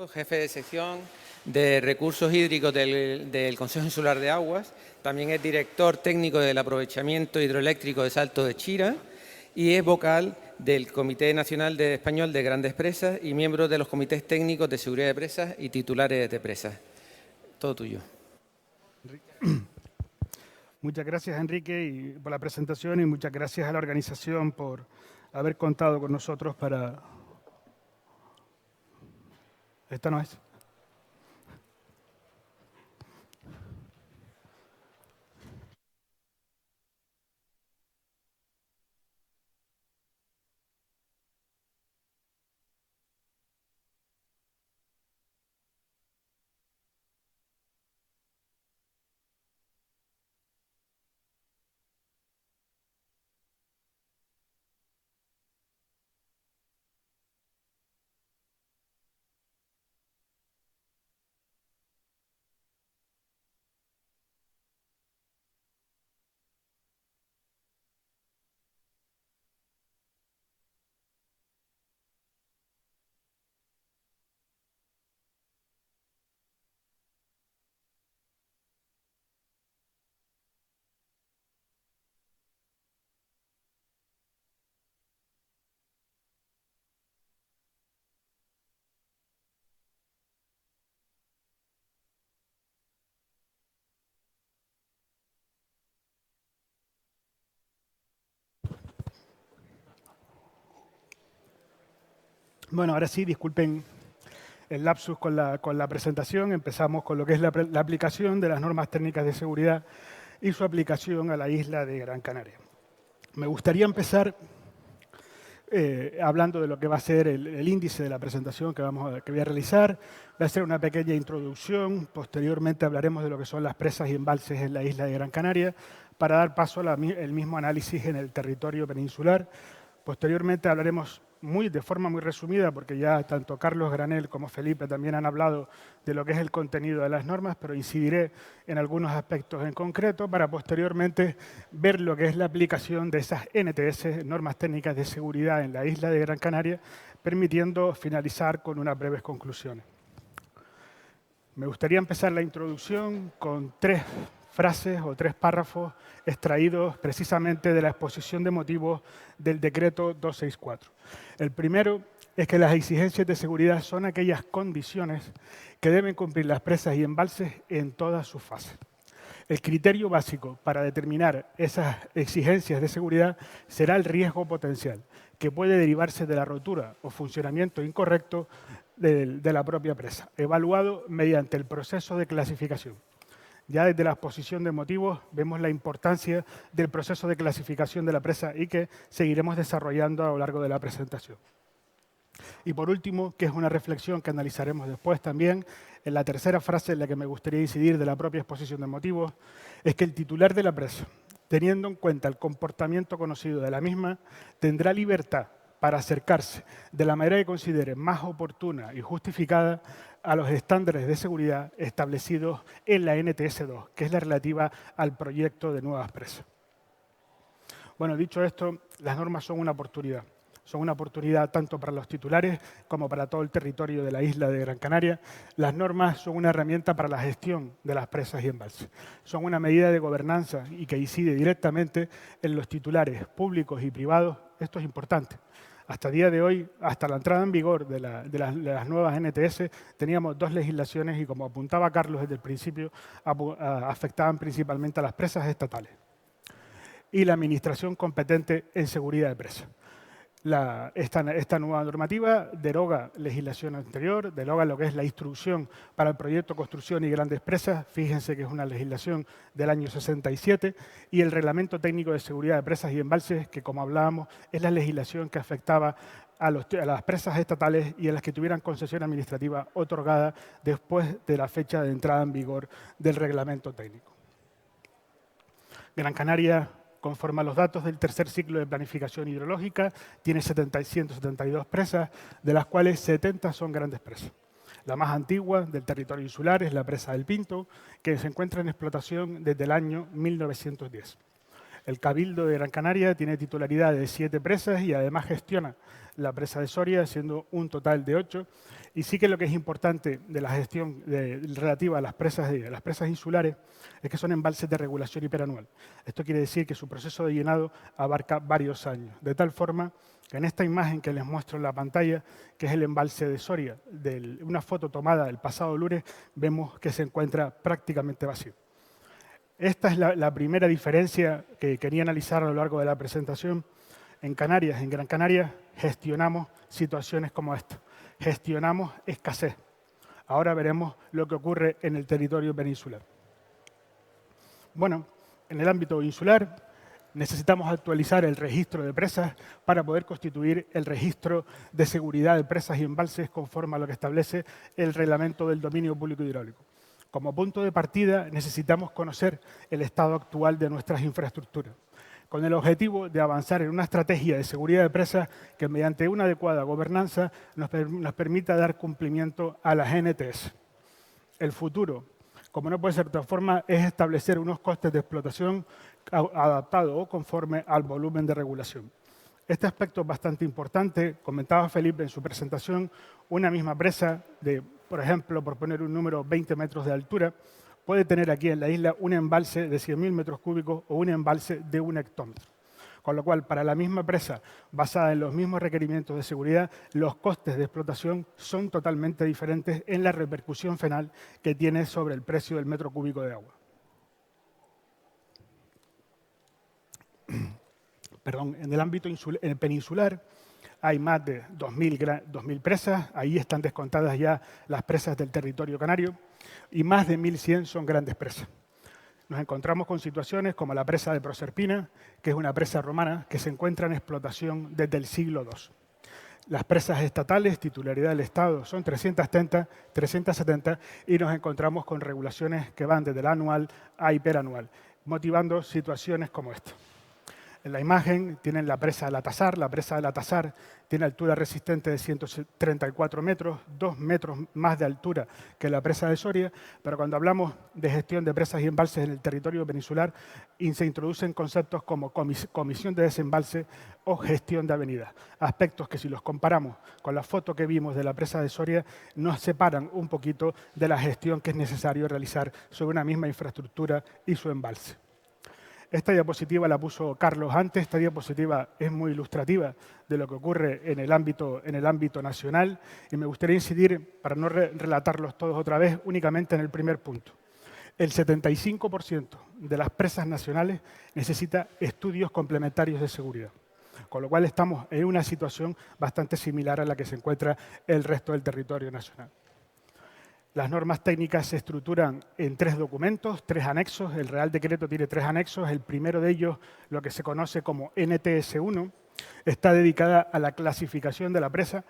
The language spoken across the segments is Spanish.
Jefe de sección de recursos hídricos del Consejo Insular de Aguas. También es director técnico del aprovechamiento hidroeléctrico de Salto de Chira y es vocal del Comité Nacional Español de Grandes Presas y miembro de los comités técnicos de seguridad de presas y titulares de presas. Todo tuyo. Muchas gracias, Enrique, por la presentación y muchas gracias a la organización por haber contado con nosotros para... Esta no es. Bueno, ahora sí, disculpen el lapsus con la presentación. Empezamos con lo que es la aplicación de las normas técnicas de seguridad y su aplicación a la isla de Gran Canaria. Me gustaría empezar hablando de lo que va a ser el índice de la presentación que voy a realizar. Voy a hacer una pequeña introducción. Posteriormente hablaremos de lo que son las presas y embalses en la isla de Gran Canaria para dar paso al mismo análisis en el territorio peninsular. Posteriormente hablaremos de forma muy resumida, porque ya tanto Carlos Granel como Felipe también han hablado de lo que es el contenido de las normas, pero incidiré en algunos aspectos en concreto para posteriormente ver lo que es la aplicación de esas NTS, normas técnicas de seguridad en la isla de Gran Canaria, permitiendo finalizar con unas breves conclusiones. Me gustaría empezar la introducción con 3 frases o 3 párrafos extraídos precisamente de la exposición de motivos del decreto 264. El primero es que las exigencias de seguridad son aquellas condiciones que deben cumplir las presas y embalses en todas sus fases. El criterio básico para determinar esas exigencias de seguridad será el riesgo potencial, que puede derivarse de la rotura o funcionamiento incorrecto de la propia presa, evaluado mediante el proceso de clasificación. Ya desde la exposición de motivos vemos la importancia del proceso de clasificación de la presa y que seguiremos desarrollando a lo largo de la presentación. Y por último, que es una reflexión que analizaremos después también, en la tercera frase en la que me gustaría incidir de la propia exposición de motivos, es que el titular de la presa, teniendo en cuenta el comportamiento conocido de la misma, tendrá libertad para acercarse de la manera que considere más oportuna y justificada a los estándares de seguridad establecidos en la NTS 2, que es la relativa al proyecto de nuevas presas. Bueno, dicho esto, las normas son una oportunidad. Son una oportunidad tanto para los titulares como para todo el territorio de la isla de Gran Canaria. Las normas son una herramienta para la gestión de las presas y embalses. Son una medida de gobernanza y que incide directamente en los titulares públicos y privados. Esto es importante. Hasta el día de hoy, hasta la entrada en vigor de las nuevas NTS, teníamos 2 legislaciones y, como apuntaba Carlos desde el principio, afectaban principalmente a las presas estatales y la administración competente en seguridad de presas. Esta nueva normativa deroga legislación anterior, deroga lo que es la instrucción para el proyecto construcción y grandes presas, fíjense que es una legislación del año 67, y el reglamento técnico de seguridad de presas y embalses, que como hablábamos, es la legislación que afectaba a las presas estatales y a las que tuvieran concesión administrativa otorgada después de la fecha de entrada en vigor del reglamento técnico. Gran Canaria, conforme a los datos del tercer ciclo de planificación hidrológica, tiene 172 presas, de las cuales 70 son grandes presas. La más antigua del territorio insular es la presa del Pinto, que se encuentra en explotación desde el año 1910. El Cabildo de Gran Canaria tiene titularidad de 7 presas y además gestiona la presa de Soria, siendo un total de 8. Y sí que lo que es importante de la gestión relativa a las presas insulares es que son embalses de regulación hiperanual. Esto quiere decir que su proceso de llenado abarca varios años, de tal forma que en esta imagen que les muestro en la pantalla, que es el embalse de Soria, una foto tomada el pasado lunes, vemos que se encuentra prácticamente vacío. Esta es la primera diferencia que quería analizar a lo largo de la presentación. En Canarias, en Gran Canaria, gestionamos situaciones como esta. Gestionamos escasez. Ahora veremos lo que ocurre en el territorio peninsular. Bueno, en el ámbito insular necesitamos actualizar el registro de presas para poder constituir el registro de seguridad de presas y embalses conforme a lo que establece el Reglamento del Dominio Público Hidráulico. Como punto de partida necesitamos conocer el estado actual de nuestras infraestructuras, con el objetivo de avanzar en una estrategia de seguridad de presas que mediante una adecuada gobernanza nos permita dar cumplimiento a las NTS. El futuro, como no puede ser de otra forma, es establecer unos costes de explotación adaptados o conforme al volumen de regulación. Este aspecto es bastante importante. Comentaba Felipe en su presentación, una misma presa de, por ejemplo, por poner un número, 20 metros de altura, puede tener aquí en la isla un embalse de 100.000 metros cúbicos o un embalse de 1 hectómetro. Con lo cual, para la misma presa, basada en los mismos requerimientos de seguridad, los costes de explotación son totalmente diferentes en la repercusión final que tiene sobre el precio del metro cúbico de agua. Perdón, en el ámbito peninsular hay más de 2.000 presas, ahí están descontadas ya las presas del territorio canario, y más de 1.100 son grandes presas. Nos encontramos con situaciones como la presa de Proserpina, que es una presa romana que se encuentra en explotación desde el siglo II. Las presas estatales, titularidad del Estado, son 370 y nos encontramos con regulaciones que van desde el anual a hiperanual, motivando situaciones como esta. En la imagen tienen la presa de la Tasar. La presa de la Tasar tiene altura resistente de 134 metros, 2 metros más de altura que la presa de Soria, pero cuando hablamos de gestión de presas y embalses en el territorio peninsular, se introducen conceptos como comisión de desembalse o gestión de avenidas. Aspectos que si los comparamos con la foto que vimos de la presa de Soria, nos separan un poquito de la gestión que es necesario realizar sobre una misma infraestructura y su embalse. Esta diapositiva la puso Carlos antes. Esta diapositiva es muy ilustrativa de lo que ocurre en el ámbito nacional y me gustaría incidir, para no relatarlos todos otra vez, únicamente en el primer punto. El 75% de las presas nacionales necesita estudios complementarios de seguridad, con lo cual estamos en una situación bastante similar a la que se encuentra el resto del territorio nacional. Las normas técnicas se estructuran en 3 documentos, 3 anexos. El Real Decreto tiene 3 anexos. El primero de ellos, lo que se conoce como NTS1, está dedicada a la clasificación de la presa.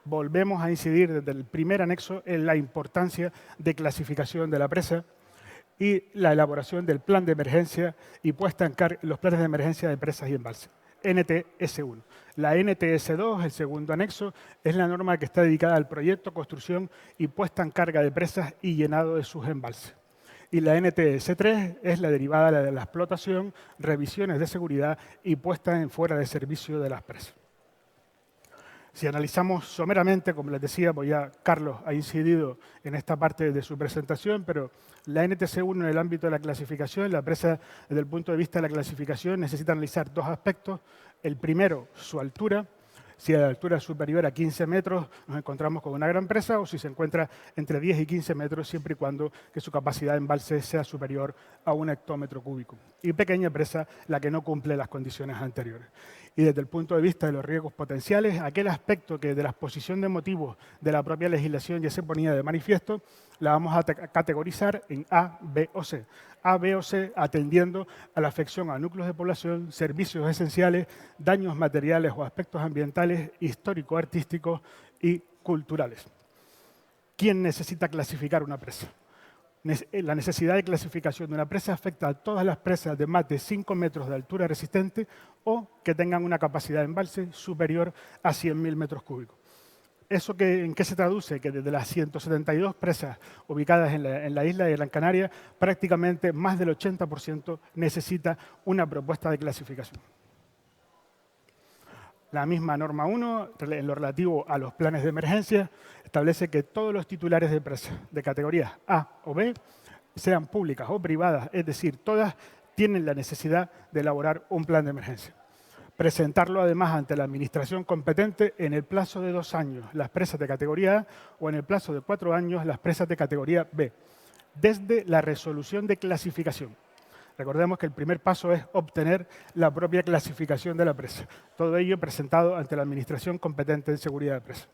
Volvemos a incidir desde el primer anexo en la importancia de clasificación de la presa y la elaboración del plan de emergencia y puesta en los planes de emergencia de presas y embalses. NTS1. La NTS2, el segundo anexo, es la norma que está dedicada al proyecto, construcción y puesta en carga de presas y llenado de sus embalses. Y la NTS3 es la derivada de la explotación, revisiones de seguridad y puesta en fuera de servicio de las presas. Si analizamos someramente, como les decía, pues ya Carlos ha incidido en esta parte de su presentación, pero la NTC1 en el ámbito de la clasificación, la presa desde el punto de vista de la clasificación necesita analizar 2 aspectos. El primero, su altura. Si la altura es superior a 15 metros, nos encontramos con una gran presa, o si se encuentra entre 10 y 15 metros, siempre y cuando que su capacidad de embalse sea superior a 1 hectómetro cúbico. Y pequeña presa, la que no cumple las condiciones anteriores. Y desde el punto de vista de los riesgos potenciales, aquel aspecto que de la exposición de motivos de la propia legislación ya se ponía de manifiesto, la vamos a categorizar en A, B o C. A, B o C atendiendo a la afección a núcleos de población, servicios esenciales, daños materiales o aspectos ambientales, histórico-artísticos y culturales. ¿Quién necesita clasificar una presa? La necesidad de clasificación de una presa afecta a todas las presas de más de 5 metros de altura resistente o que tengan una capacidad de embalse superior a 100.000 metros cúbicos. ¿Eso en qué se traduce? Que desde las 172 presas ubicadas en la isla de Gran Canaria, prácticamente más del 80% necesita una propuesta de clasificación. La misma norma 1, en lo relativo a los planes de emergencia, establece que todos los titulares de presas de categorías A o B, sean públicas o privadas, es decir, todas tienen la necesidad de elaborar un plan de emergencia. Presentarlo además ante la administración competente en el plazo de 2 años, las presas de categoría A, o en el plazo de 4 años, las presas de categoría B, desde la resolución de clasificación. Recordemos que el primer paso es obtener la propia clasificación de la presa. Todo ello presentado ante la administración competente en seguridad de presa.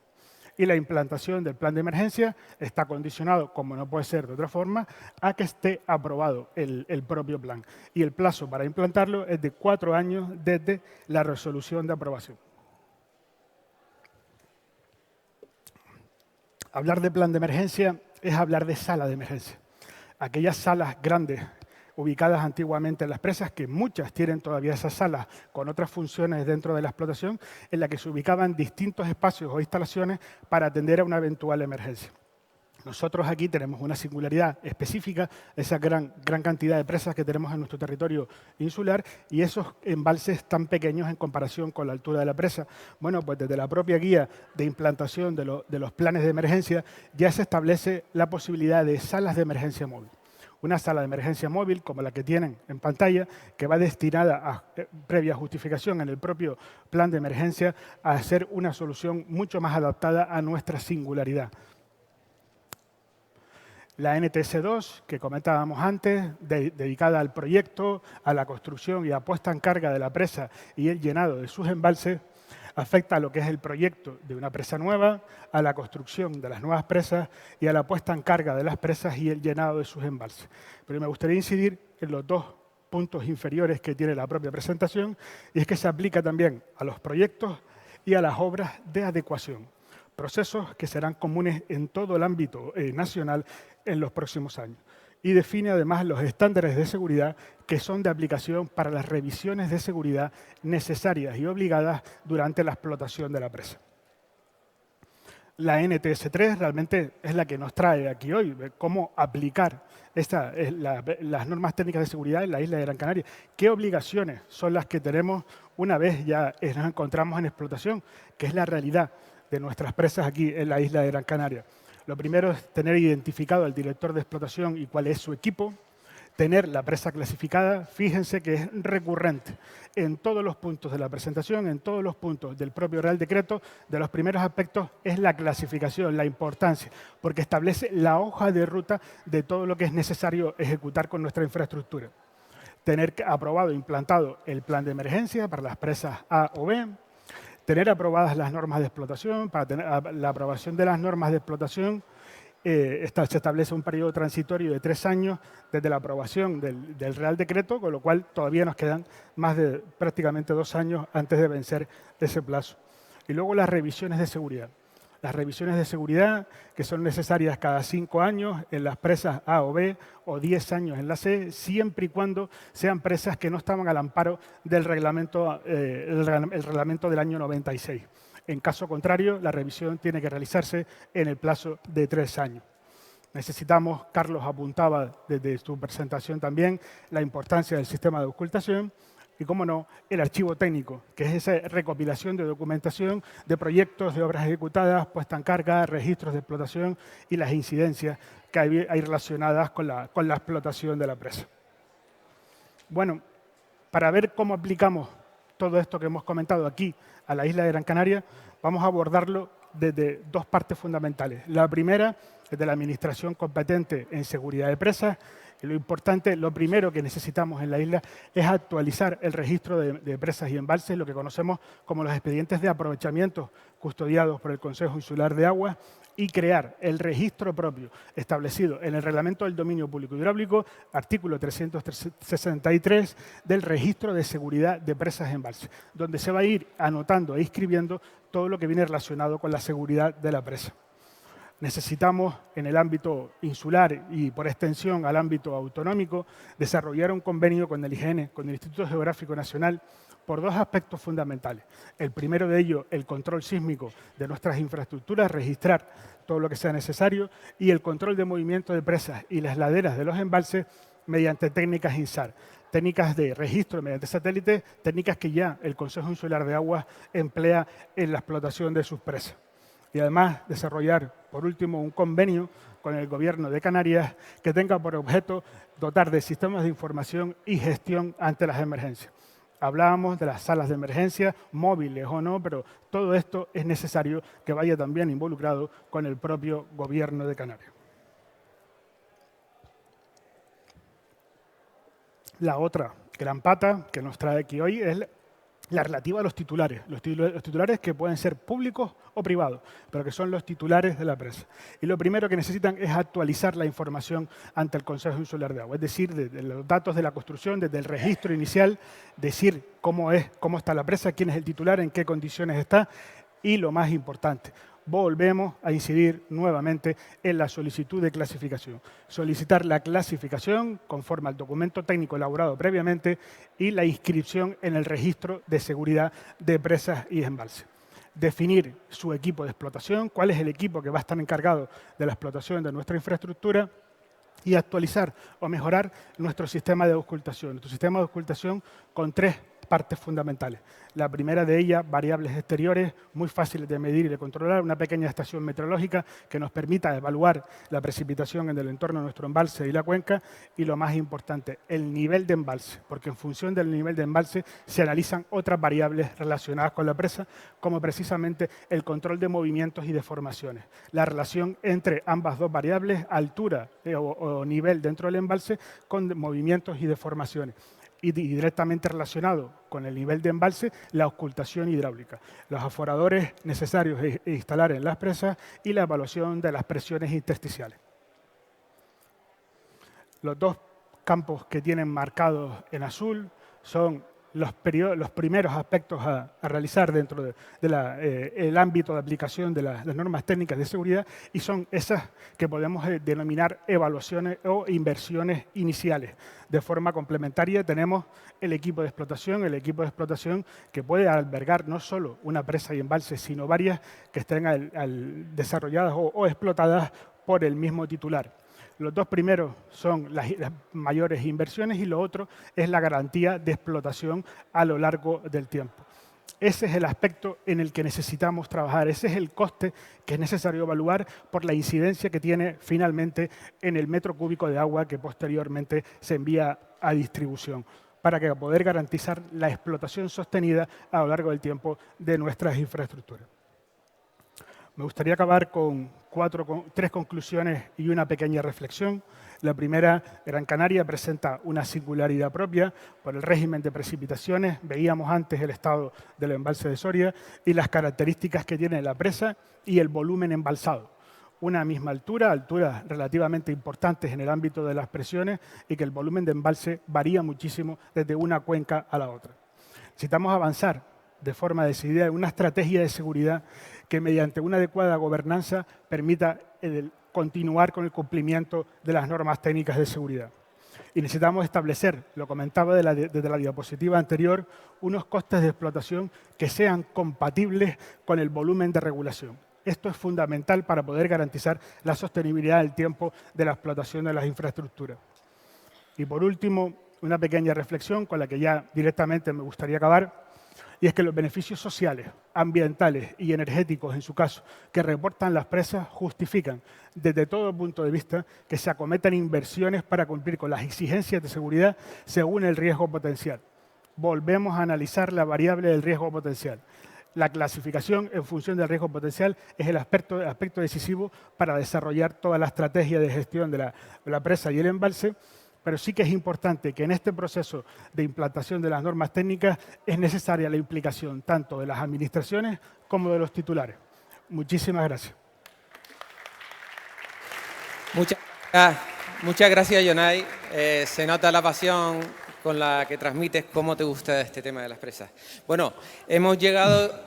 Y la implantación del plan de emergencia está condicionado, como no puede ser de otra forma, a que esté aprobado el propio plan. Y el plazo para implantarlo es de 4 años desde la resolución de aprobación. Hablar de plan de emergencia es hablar de sala de emergencia. Aquellas salas grandes ubicadas antiguamente en las presas, que muchas tienen todavía esas salas con otras funciones dentro de la explotación, en la que se ubicaban distintos espacios o instalaciones para atender a una eventual emergencia. Nosotros aquí tenemos una singularidad específica, esa gran cantidad de presas que tenemos en nuestro territorio insular y esos embalses tan pequeños en comparación con la altura de la presa. Bueno, pues desde la propia guía de implantación de los planes de emergencia ya se establece la posibilidad de salas de emergencia móvil. Una sala de emergencia móvil, como la que tienen en pantalla, que va destinada a, previa justificación en el propio plan de emergencia, a hacer una solución mucho más adaptada a nuestra singularidad. La NTS2, que comentábamos antes, dedicada al proyecto, a la construcción y a puesta en carga de la presa y el llenado de sus embalses, afecta a lo que es el proyecto de una presa nueva, a la construcción de las nuevas presas y a la puesta en carga de las presas y el llenado de sus embalses. Pero me gustaría incidir en los 2 puntos inferiores que tiene la propia presentación, y es que se aplica también a los proyectos y a las obras de adecuación, procesos que serán comunes en todo el ámbito nacional en los próximos años. Y define además los estándares de seguridad que son de aplicación para las revisiones de seguridad necesarias y obligadas durante la explotación de la presa. La NTS3 realmente es la que nos trae aquí hoy, cómo aplicar las normas técnicas de seguridad en la isla de Gran Canaria. ¿Qué obligaciones son las que tenemos una vez ya nos encontramos en explotación? Que es la realidad de nuestras presas aquí en la isla de Gran Canaria. Lo primero es tener identificado al director de explotación y cuál es su equipo, tener la presa clasificada. Fíjense que es recurrente en todos los puntos de la presentación, en todos los puntos del propio Real Decreto. De los primeros aspectos es la clasificación, la importancia, porque establece la hoja de ruta de todo lo que es necesario ejecutar con nuestra infraestructura. Tener aprobado e implantado el plan de emergencia para las presas A o B, tener aprobadas las normas de explotación. Para tener la aprobación de las normas de explotación se establece un periodo transitorio de 3 años desde la aprobación del Real Decreto, con lo cual todavía nos quedan más de prácticamente 2 años antes de vencer ese plazo. Y luego las revisiones de seguridad. Las revisiones de seguridad que son necesarias cada 5 años en las presas A o B o 10 años en la C, siempre y cuando sean presas que no estaban al amparo del reglamento, el reglamento del año 96. En caso contrario, la revisión tiene que realizarse en el plazo de 3 años. Necesitamos, Carlos apuntaba desde su presentación también, la importancia del sistema de ocultación. Y, cómo no, el archivo técnico, que es esa recopilación de documentación de proyectos, de obras ejecutadas, puesta en carga, registros de explotación y las incidencias que hay relacionadas con la explotación de la presa. Bueno, para ver cómo aplicamos todo esto que hemos comentado aquí a la isla de Gran Canaria, vamos a abordarlo desde 2 partes fundamentales. La primera es de la administración competente en seguridad de presas. Y lo importante, lo primero que necesitamos en la isla es actualizar el registro de presas y embalses, lo que conocemos como los expedientes de aprovechamiento custodiados por el Consejo Insular de Aguas, y crear el registro propio establecido en el Reglamento del Dominio Público Hidráulico, artículo 363 del Registro de Seguridad de Presas y Embalses, donde se va a ir anotando e inscribiendo todo lo que viene relacionado con la seguridad de la presa. necesitamos en el ámbito insular y por extensión al ámbito autonómico desarrollar un convenio con el IGN, con el Instituto Geográfico Nacional, por dos aspectos fundamentales. El primero de ellos, el control sísmico de nuestras infraestructuras, registrar todo lo que sea necesario, y el control de movimiento de presas y las laderas de los embalses mediante técnicas INSAR, técnicas de registro mediante satélite, técnicas que ya el Consejo Insular de Aguas emplea en la explotación de sus presas. Y además desarrollar, por último, un convenio con el Gobierno de Canarias que tenga por objeto dotar de sistemas de información y gestión ante las emergencias. Hablábamos de las salas de emergencia, móviles o no, pero todo esto es necesario que vaya también involucrado con el propio Gobierno de Canarias. La otra gran pata que nos trae aquí hoy es la relativa a los titulares. Los titulares que pueden ser públicos o privados, pero que son los titulares de la presa. Y lo primero que necesitan es actualizar la información ante el Consejo Insular de Agua, es decir, de los datos de la construcción, desde el registro inicial, decir cómo está la presa, quién es el titular, en qué condiciones está, y lo más importante, volvemos a incidir nuevamente en la solicitud de clasificación. Solicitar la clasificación conforme al documento técnico elaborado previamente y la inscripción en el registro de seguridad de presas y embalses. Definir su equipo de explotación, cuál es el equipo que va a estar encargado de la explotación de nuestra infraestructura, y actualizar o mejorar nuestro sistema de auscultación. Nuestro sistema de auscultación con tres partes fundamentales. La primera de ellas, variables exteriores, muy fáciles de medir y de controlar, una pequeña estación meteorológica que nos permita evaluar la precipitación en el entorno de nuestro embalse y la cuenca, y lo más importante, el nivel de embalse, porque en función del nivel de embalse se analizan otras variables relacionadas con la presa, como precisamente el control de movimientos y deformaciones. La relación entre ambas dos variables, altura o nivel dentro del embalse, con movimientos y deformaciones. Y directamente relacionado con el nivel de embalse, la auscultación hidráulica, los aforadores necesarios a instalar en las presas y la evaluación de las presiones intersticiales. Los dos campos que tienen marcados en azul son los primeros aspectos a realizar dentro del ámbito de aplicación de las normas técnicas de seguridad, y son esas que podemos denominar evaluaciones o inversiones iniciales. De forma complementaria tenemos el equipo de explotación que puede albergar no solo una presa y embalse, sino varias que estén desarrolladas o explotadas por el mismo titular. Los dos primeros son las mayores inversiones y lo otro es la garantía de explotación a lo largo del tiempo. Ese es el aspecto en el que necesitamos trabajar, ese es el coste que es necesario evaluar por la incidencia que tiene finalmente en el metro cúbico de agua que posteriormente se envía a distribución, para que poder garantizar la explotación sostenida a lo largo del tiempo de nuestras infraestructuras. Me gustaría acabar con tres conclusiones y una pequeña reflexión. La primera, Gran Canaria presenta una singularidad propia por el régimen de precipitaciones. Veíamos antes el estado del embalse de Soria y las características que tiene la presa y el volumen embalsado. Una misma altura, alturas relativamente importantes en el ámbito de las presiones, y que el volumen de embalse varía muchísimo desde una cuenca a la otra. Necesitamos avanzar de forma decidida en una estrategia de seguridad que mediante una adecuada gobernanza permita continuar con el cumplimiento de las normas técnicas de seguridad. Y necesitamos establecer, lo comentaba desde la diapositiva anterior, unos costes de explotación que sean compatibles con el volumen de regulación. Esto es fundamental para poder garantizar la sostenibilidad del tiempo de la explotación de las infraestructuras. Y por último, una pequeña reflexión con la que ya directamente me gustaría acabar, y es que los beneficios sociales, ambientales y energéticos, en su caso, que reportan las presas, justifican, desde todo punto de vista, que se acometan inversiones para cumplir con las exigencias de seguridad según el riesgo potencial. Volvemos a analizar la variable del riesgo potencial. La clasificación en función del riesgo potencial es el aspecto decisivo para desarrollar toda la estrategia de gestión de la presa y el embalse. Pero sí que es importante que en este proceso de implantación de las normas técnicas es necesaria la implicación tanto de las administraciones como de los titulares. Muchísimas gracias. Muchas gracias, Jonay. Se nota la pasión con la que transmites cómo te gusta este tema de las presas. Bueno, hemos llegado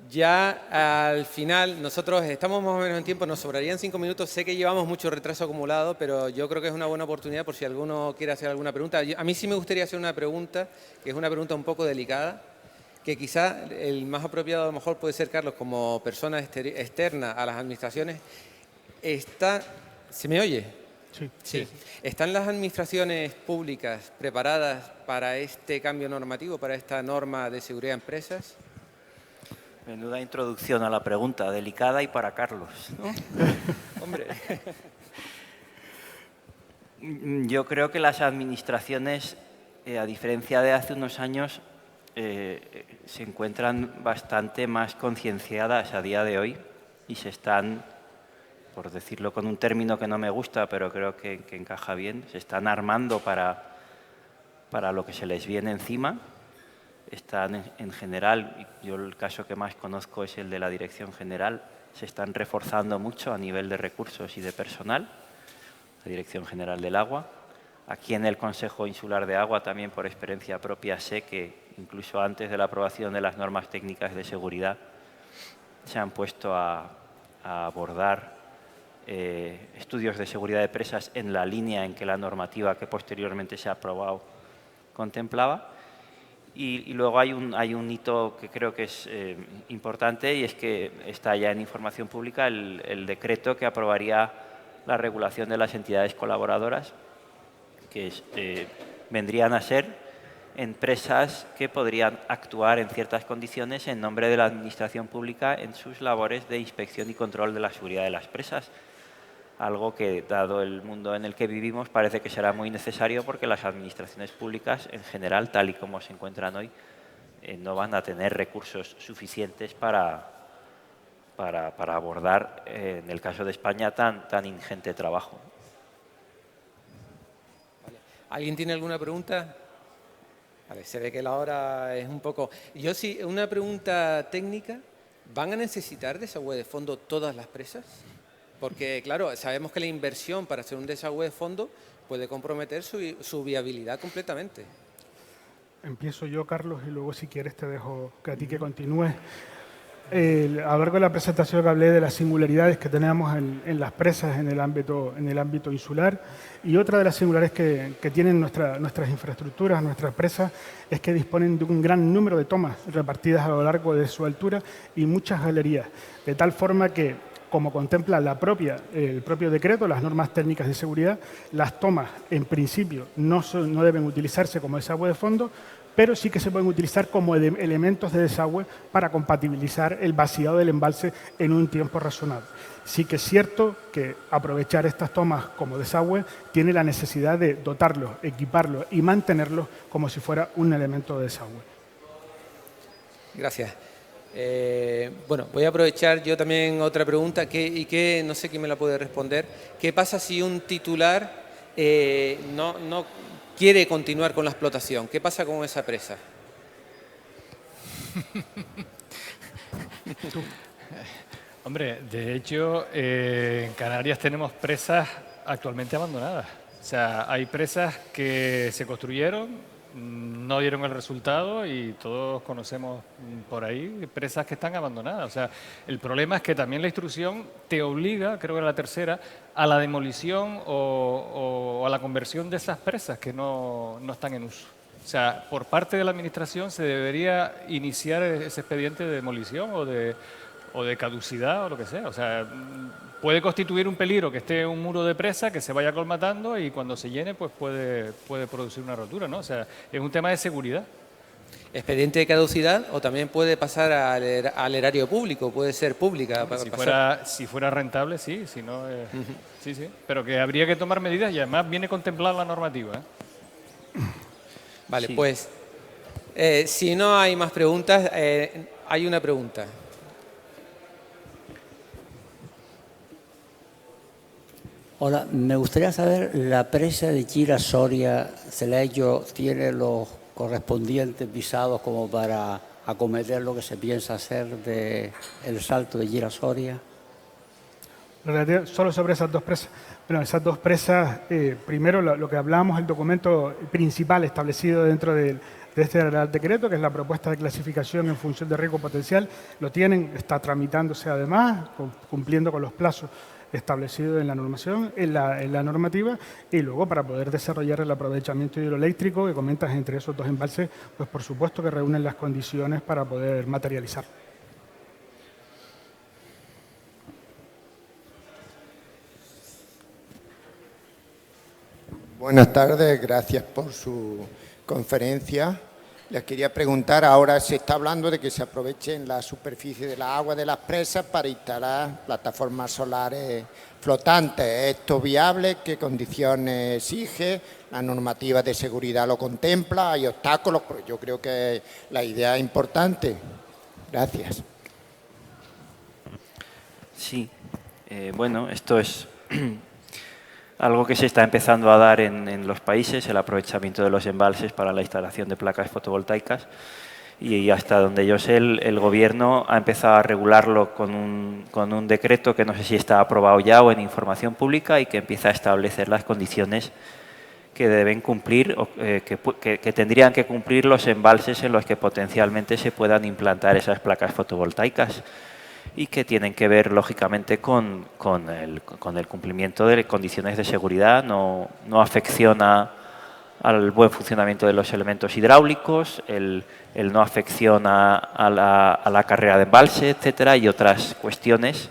Ya al final, nosotros estamos más o menos en tiempo, nos sobrarían 5 minutos. Sé que llevamos mucho retraso acumulado, pero yo creo que es una buena oportunidad por si alguno quiere hacer alguna pregunta. A mí sí me gustaría hacer una pregunta, que es una pregunta un poco delicada, que quizá el más apropiado a lo mejor puede ser Carlos como persona externa a las administraciones. ¿Se me oye? Sí. Sí. ¿Están las administraciones públicas preparadas para este cambio normativo, para esta norma de seguridad de empresas? Menuda introducción a la pregunta, delicada y para Carlos, ¿no? Hombre. Yo creo que las administraciones, a diferencia de hace unos años, se encuentran bastante más concienciadas a día de hoy y se están, por decirlo con un término que no me gusta, pero creo que encaja bien, se están armando para lo que se les viene encima. Están en general, yo el caso que más conozco es el de la Dirección General, se están reforzando mucho a nivel de recursos y de personal, la Dirección General del Agua. Aquí en el Consejo Insular de Agua, también por experiencia propia, sé que incluso antes de la aprobación de las normas técnicas de seguridad se han puesto a abordar estudios de seguridad de presas en la línea en que la normativa que posteriormente se ha aprobado contemplaba. Y luego hay un hito que creo que es importante, y es que está ya en información pública el decreto que aprobaría la regulación de las entidades colaboradoras, que vendrían a ser empresas que podrían actuar en ciertas condiciones en nombre de la Administración Pública en sus labores de inspección y control de la seguridad de las presas. Algo que, dado el mundo en el que vivimos, parece que será muy necesario porque las administraciones públicas, en general, tal y como se encuentran hoy, no van a tener recursos suficientes para abordar, en el caso de España, tan ingente trabajo. ¿Alguien tiene alguna pregunta? Vale, se ve que la hora es un poco... Yo sí, una pregunta técnica. ¿Van a necesitar desagüe de fondo todas las presas? Porque, claro, sabemos que la inversión para hacer un desagüe de fondo puede comprometer su viabilidad completamente. Empiezo yo, Carlos, y luego si quieres te dejo que a ti que continúes. A lo largo de la presentación que hablé de las singularidades que tenemos en las presas en el ámbito insular, y otra de las singularidades que tienen nuestras infraestructuras, nuestras presas, es que disponen de un gran número de tomas repartidas a lo largo de su altura y muchas galerías, de tal forma que, como contempla el propio decreto, las normas técnicas de seguridad, las tomas, en principio, no deben utilizarse como desagüe de fondo, pero sí que se pueden utilizar como elementos de desagüe para compatibilizar el vaciado del embalse en un tiempo razonable. Sí que es cierto que aprovechar estas tomas como desagüe tiene la necesidad de dotarlos, equiparlos y mantenerlos como si fuera un elemento de desagüe. Gracias. Bueno, voy a aprovechar yo también otra pregunta, que no sé quién me la puede responder. ¿Qué pasa si un titular no quiere continuar con la explotación? ¿Qué pasa con esa presa? Hombre, de hecho, en Canarias tenemos presas actualmente abandonadas. O sea, hay presas que se construyeron, no dieron el resultado y todos conocemos por ahí presas que están abandonadas. O sea, el problema es que también la instrucción te obliga, creo que la tercera, a la demolición o a la conversión de esas presas que no están en uso. O sea, por parte de la Administración se debería iniciar ese expediente de demolición o de caducidad o lo que sea. O sea, puede constituir un peligro que esté un muro de presa, que se vaya colmatando y cuando se llene pues puede producir una rotura, ¿no? O sea, es un tema de seguridad. ¿Expediente de caducidad o también puede pasar al erario público? Puede ser pública. Si fuera rentable, sí. Si no, sí. Pero que habría que tomar medidas y además viene contemplada la normativa, ¿eh? Vale, Sí. pues si no hay más preguntas, hay una pregunta. Hola, me gustaría saber, ¿la presa de Gira-Soria, Celeyo, tiene los correspondientes visados como para acometer lo que se piensa hacer del salto de Gira-Soria? Solo sobre esas dos presas. Bueno, esas dos presas, primero lo que hablábamos, el documento principal establecido dentro del de este Real Decreto, que es la propuesta de clasificación en función de riesgo potencial. Lo tienen, está tramitándose además, cumpliendo con los plazos establecidos en la normación, en la normativa, y luego para poder desarrollar el aprovechamiento hidroeléctrico que comentas entre esos dos embalses, pues por supuesto que reúnen las condiciones para poder materializar. Buenas tardes, gracias por su conferencia. Les quería preguntar, ahora se está hablando de que se aprovechen la superficie de la agua de las presas para instalar plataformas solares flotantes. ¿Es esto viable? ¿Qué condiciones exige? ¿La normativa de seguridad lo contempla? ¿Hay obstáculos? Porque yo creo que la idea es importante. Gracias. Sí, bueno, esto es algo que se está empezando a dar en los países, el aprovechamiento de los embalses para la instalación de placas fotovoltaicas, y hasta donde yo sé el Gobierno ha empezado a regularlo con un decreto que no sé si está aprobado ya o en información pública, y que empieza a establecer las condiciones que deben cumplir o que tendrían que cumplir los embalses en los que potencialmente se puedan implantar esas placas fotovoltaicas, y que tienen que ver, lógicamente, con el cumplimiento de condiciones de seguridad. No afecciona al buen funcionamiento de los elementos hidráulicos, el no afecciona a la carrera de embalse, etcétera, y otras cuestiones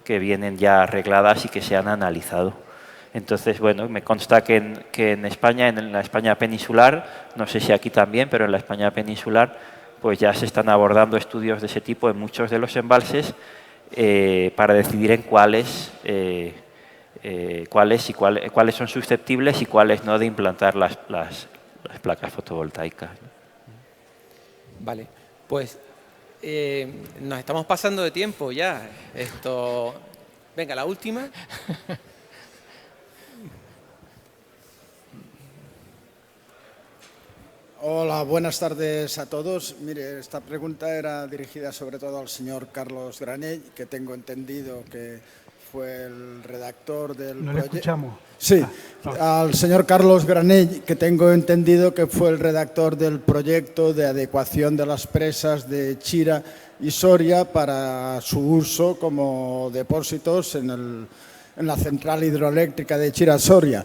que vienen ya arregladas y que se han analizado. Entonces, bueno, me consta que en España, en la España peninsular, no sé si aquí también, pero en la España peninsular, pues ya se están abordando estudios de ese tipo en muchos de los embalses para decidir en cuáles son susceptibles y cuáles no de implantar las placas fotovoltaicas. Vale, pues nos estamos pasando de tiempo ya. Venga, la última. Hola, buenas tardes a todos. Mire, esta pregunta era dirigida sobre todo al señor Carlos Granell, que tengo entendido que fue el redactor del No le escuchamos. Sí, al señor Carlos Granell, que tengo entendido que fue el redactor del proyecto de adecuación de las presas de Chira y Soria para su uso como depósitos en la central hidroeléctrica de Chira-Soria.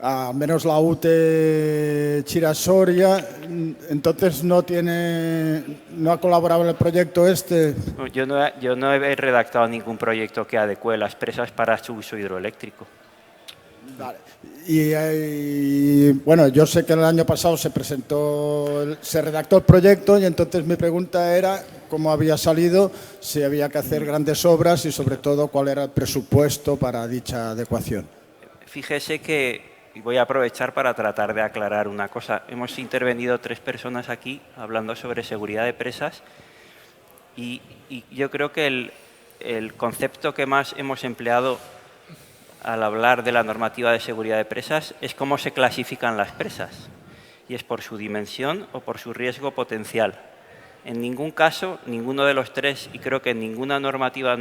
A menos la UTE Chira-Soria, entonces no ha colaborado en el proyecto este. Yo no he redactado ningún proyecto que adecue las presas para su uso hidroeléctrico. Vale. Y bueno, yo sé que el año pasado se redactó el proyecto, y entonces mi pregunta era cómo había salido, si había que hacer grandes obras y sobre todo cuál era el presupuesto para dicha adecuación. Fíjese que, y voy a aprovechar para tratar de aclarar una cosa. Hemos intervenido 3 personas aquí hablando sobre seguridad de presas, y yo creo que el concepto que más hemos empleado al hablar de la normativa de seguridad de presas es cómo se clasifican las presas, y es por su dimensión o por su riesgo potencial. En ningún caso, ninguno de los 3, y creo que en ninguna normativa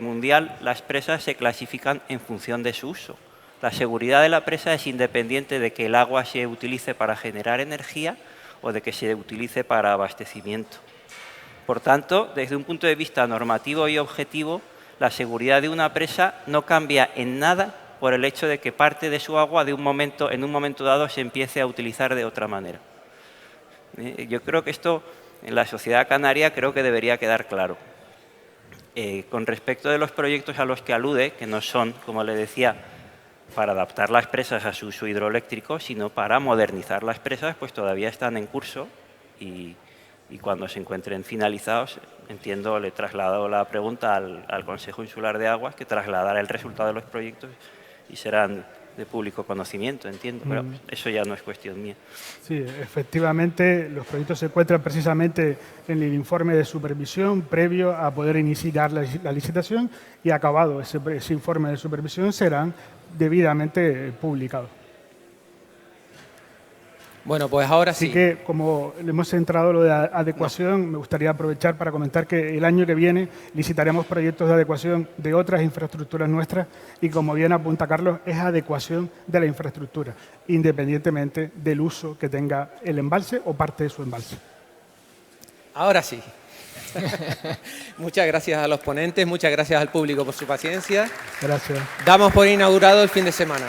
mundial, las presas se clasifican en función de su uso. La seguridad de la presa es independiente de que el agua se utilice para generar energía o de que se utilice para abastecimiento. Por tanto, desde un punto de vista normativo y objetivo, la seguridad de una presa no cambia en nada por el hecho de que parte de su agua en un momento dado se empiece a utilizar de otra manera. Yo creo que esto en la sociedad canaria creo que debería quedar claro. Con respecto de los proyectos a los que alude, que no son, como le decía, para adaptar las presas a su uso hidroeléctrico, sino para modernizar las presas, pues todavía están en curso, y cuando se encuentren finalizados, entiendo, le he trasladado la pregunta al Consejo Insular de Aguas, que trasladará el resultado de los proyectos y serán de público conocimiento, entiendo, pero eso ya no es cuestión mía. Sí, efectivamente, los proyectos se encuentran precisamente en el informe de supervisión previo a poder iniciar la licitación, y acabado ese informe de supervisión serán debidamente publicados. Bueno, pues ahora Así sí. que, como le hemos centrado lo de adecuación, me gustaría aprovechar para comentar que el año que viene licitaremos proyectos de adecuación de otras infraestructuras nuestras y, como bien apunta Carlos, es adecuación de la infraestructura, independientemente del uso que tenga el embalse o parte de su embalse. Ahora sí. Muchas gracias a los ponentes, muchas gracias al público por su paciencia. Gracias. Damos por inaugurado el fin de semana.